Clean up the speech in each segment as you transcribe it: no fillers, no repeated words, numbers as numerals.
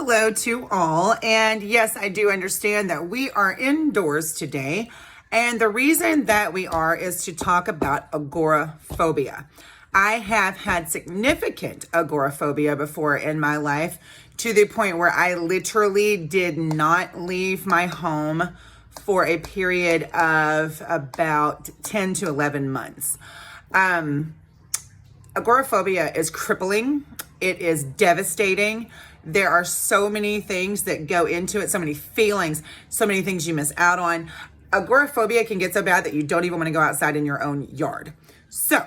Hello to all. And yes, I do understand that we are indoors today. And the reason that we are is to talk about agoraphobia. I have had significant agoraphobia before in my life, to the point where I literally did not leave my home for a period of about 10 to 11 months. Agoraphobia is crippling. It is devastating. There are so many things that go into it, so many feelings, so many things you miss out on. Agoraphobia can get so bad that you don't even want to go outside in your own yard. So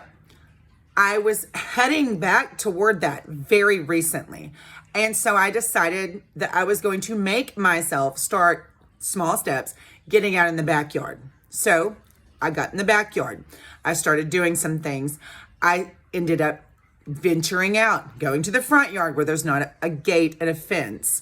I was heading back toward that very recently. And so I decided that I was going to make myself start small steps getting out in the backyard. So I got in the backyard. I started doing some things. I ended up venturing out, going to the front yard where there's not a gate and a fence.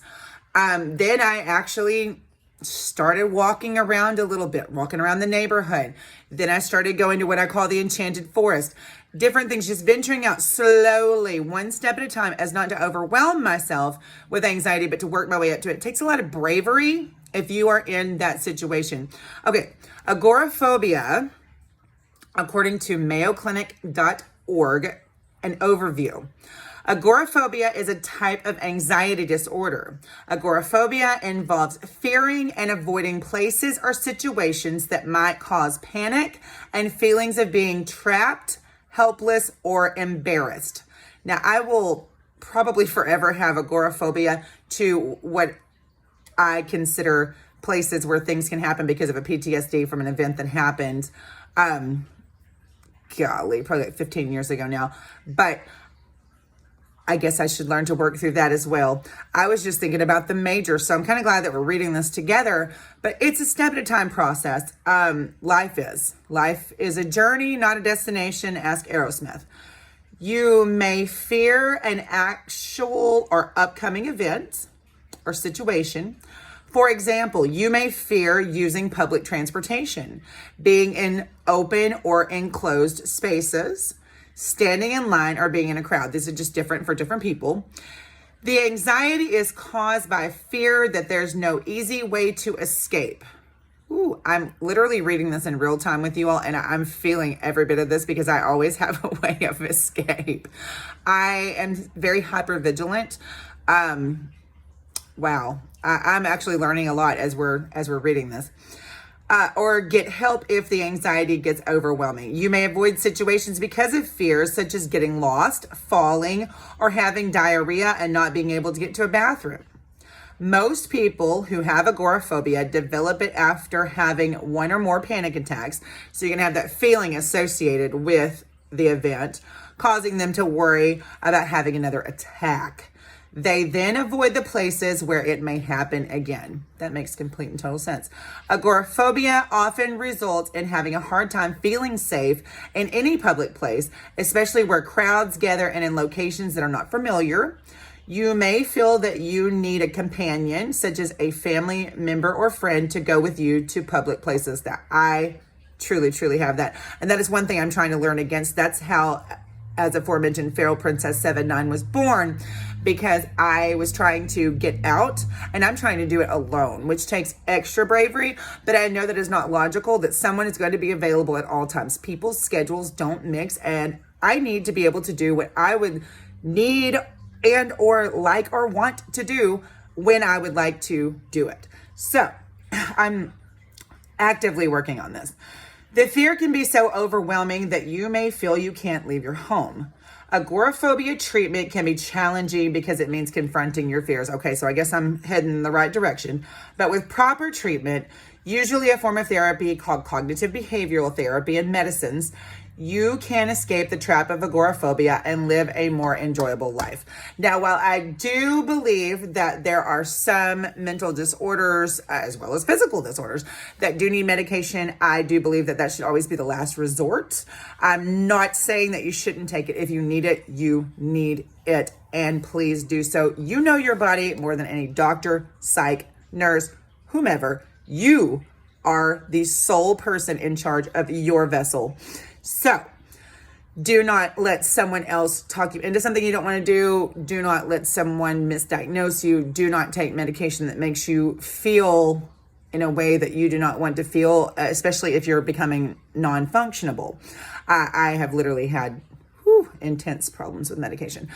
Then I actually started walking around a little bit, walking around the neighborhood. Then I started going to what I call the enchanted forest. Different things, just venturing out slowly, one step at a time, as not to overwhelm myself with anxiety, but to work my way up to it. It takes a lot of bravery if you are in that situation. Okay, agoraphobia, according to mayoclinic.org, an overview. Agoraphobia is a type of anxiety disorder. Agoraphobia involves fearing and avoiding places or situations that might cause panic and feelings of being trapped, helpless, or embarrassed. Now, I will probably forever have agoraphobia to what I consider places where things can happen because of a PTSD from an event that happened, probably like 15 years ago now. But I guess I should learn to work through that as well. I was just thinking about the major, so I'm kind of glad that we're reading this together, but it's a step at a time process. Life is a journey, not a destination. Ask Aerosmith. You may fear an actual or upcoming event or situation. For example, you may fear using public transportation, being in open or enclosed spaces, standing in line, or being in a crowd. These are just different for different people. The anxiety is caused by fear that there's no easy way to escape. Ooh, I'm literally reading this in real time with you all, and I'm feeling every bit of this because I always have a way of escape. I am very hypervigilant. Wow. I'm actually learning a lot as we're reading this. Or get help if the anxiety gets overwhelming. You may avoid situations because of fears such as getting lost, falling, or having diarrhea and not being able to get to a bathroom. Most people who have agoraphobia develop it after having one or more panic attacks. So you're gonna have that feeling associated with the event, causing them to worry about having another attack. They then avoid the places where it may happen again. That makes complete and total sense. Agoraphobia often results in having a hard time feeling safe in any public place, especially where crowds gather and in locations that are not familiar. You may feel that you need a companion, such as a family member or friend, to go with you to public places. That I truly have that. And that is one thing I'm trying to learn against. That's how, as aforementioned, Feral Princess 7-9 was born, because I was trying to get out and I'm trying to do it alone, which takes extra bravery, but I know that it's not logical that someone is going to be available at all times. People's schedules don't mix, and I need to be able to do what I would need and or like or want to do when I would like to do it. So I'm actively working on this. The fear can be so overwhelming that you may feel you can't leave your home. Agoraphobia treatment can be challenging because it means confronting your fears. Okay, so I guess I'm heading in the right direction. But with proper treatment, usually a form of therapy called cognitive behavioral therapy and medicines, you can escape the trap of agoraphobia and live a more enjoyable life. Now, while I do believe that there are some mental disorders, as well as physical disorders, that do need medication, I do believe that that should always be the last resort. I'm not saying that you shouldn't take it. If you need it, you need it. And please do so. You know your body more than any doctor, psych, nurse, whomever. You are the sole person in charge of your vessel. So Do not let someone else talk you into something you don't want to do. Do not let someone misdiagnose you. Do not take medication that makes you feel in a way that you do not want to feel, especially if you're becoming non-functionable. I have literally had intense problems with medication.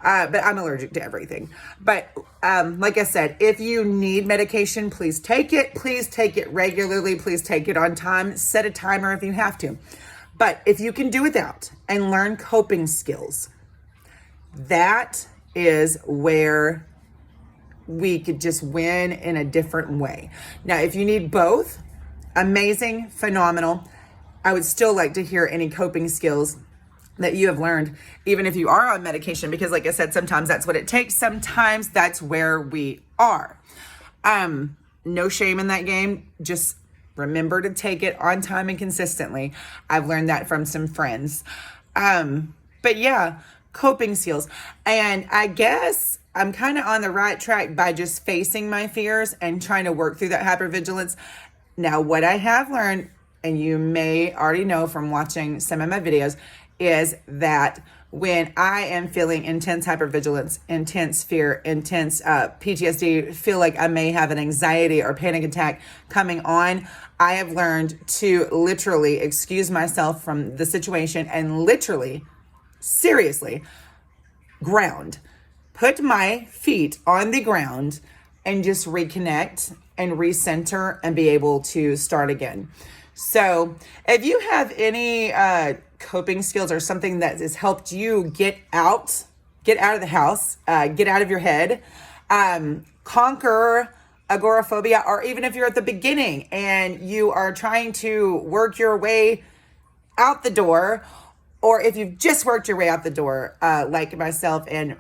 But I'm allergic to everything. But like I said, if you need medication, please take it. Please take it regularly. Please take it on time. Set a timer if you have to. But if you can do without and learn coping skills, that is where we could just win in a different way. Now, if you need both, amazing, phenomenal. I would still like to hear any coping skills that you have learned, even if you are on medication, because like I said, sometimes that's what it takes. Sometimes that's where we are. No shame in that game. Just remember to take it on time and consistently. I've learned that from some friends. But yeah, coping skills. And I guess I'm kind of on the right track by just facing my fears and trying to work through that hypervigilance. Now, what I have learned, and you may already know from watching some of my videos, is that when I am feeling intense hypervigilance, intense fear, intense PTSD, feel like I may have an anxiety or panic attack coming on, I have learned to literally excuse myself from the situation and literally, seriously, ground. Put my feet on the ground and just reconnect and recenter and be able to start again. So if you have any coping skills or something that has helped you get out of the house, get out of your head, conquer agoraphobia, or even if you're at the beginning and you are trying to work your way out the door, or if you've just worked your way out the door, like myself, and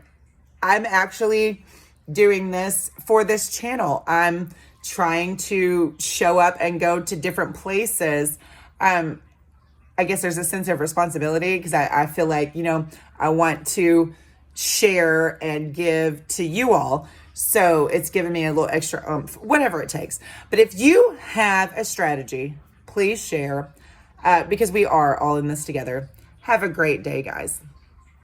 I'm actually doing this for this channel. I'm trying to show up and go to different places. I guess there's a sense of responsibility because I feel like, I want to share and give to you all. So it's given me a little extra oomph, whatever it takes. But if you have a strategy, please share because we are all in this together. Have a great day, guys.